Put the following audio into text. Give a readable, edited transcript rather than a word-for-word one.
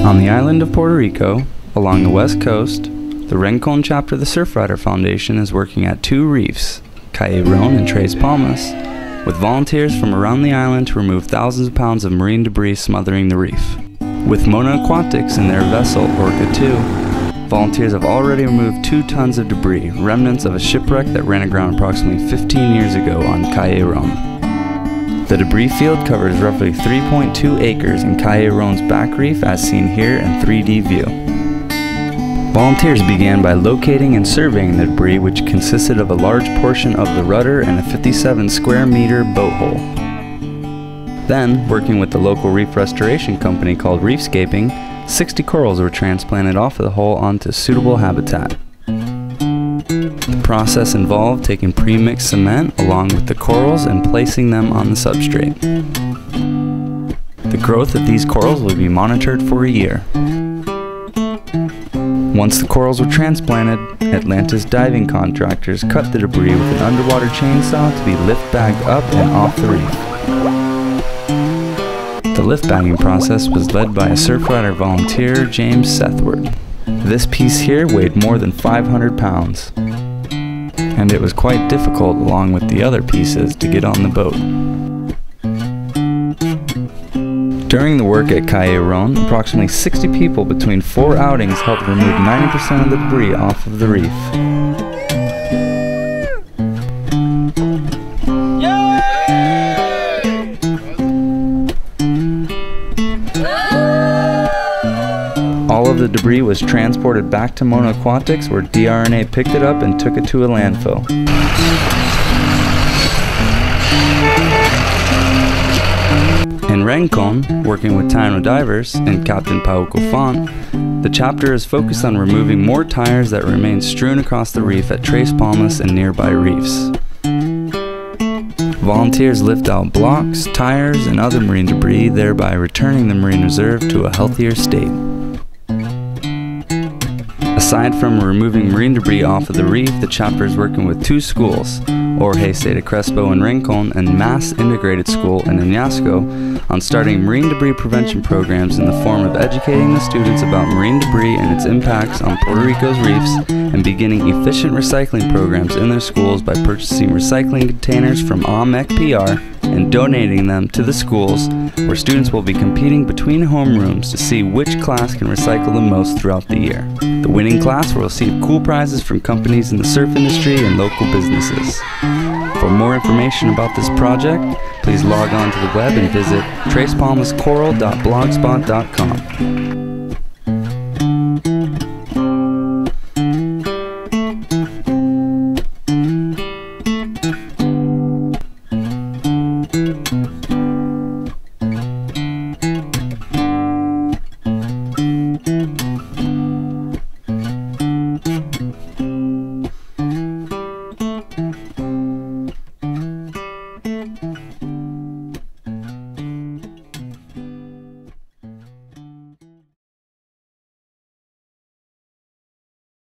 On the island of Puerto Rico, along the west coast, the Rincon chapter of the Surfrider Foundation is working at 2 reefs, Calle Ron and Tres Palmas, with volunteers from around the island to remove thousands of pounds of marine debris smothering the reef. With Mona Aquatics in their vessel, Orca 2, volunteers have already removed 2 tons of debris, remnants of a shipwreck that ran aground approximately 15 years ago on Calle Ron. The debris field covers roughly 3.2 acres in Calle Ron's back reef as seen here in 3D view. Volunteers began by locating and surveying the debris, which consisted of a large portion of the rudder and a 57 square meter boat hull. Then, working with the local reef restoration company called Reefscaping, 60 corals were transplanted off of the hull onto suitable habitat. The process involved taking pre-mixed cement along with the corals and placing them on the substrate. The growth of these corals will be monitored for a year. Once the corals were transplanted, Atlantis diving contractors cut the debris with an underwater chainsaw to be lift-bagged up and off the reef. The lift-bagging process was led by a Surfrider volunteer, James Sethward. This piece here weighed more than 500 pounds, and it was quite difficult along with the other pieces to get on the boat. During the work at Calle Ron, approximately 60 people between 4 outings helped remove 90% of the debris off of the reef. All of the debris was transported back to Mona Aquatics, where DRNA picked it up and took it to a landfill. In Rincon, working with Taino divers and Captain Pauco Font, the chapter is focused on removing more tires that remain strewn across the reef at Tres Palmas and nearby reefs. Volunteers lift out blocks, tires, and other marine debris, thereby returning the marine reserve to a healthier state. Aside from removing marine debris off of the reef, the chapter is working with 2 schools, Orgese de Crespo in Rincon and Mass Integrated School in Añasco, on starting marine debris prevention programs in the form of educating the students about marine debris and its impacts on Puerto Rico's reefs, and beginning efficient recycling programs in their schools by purchasing recycling containers from AMEC PR and donating them to the schools, where students will be competing between homerooms to see which class can recycle the most throughout the year. The winning class will receive cool prizes from companies in the surf industry and local businesses. For more information about this project, please log on to the web and visit trespalmascoral.blogspot.com.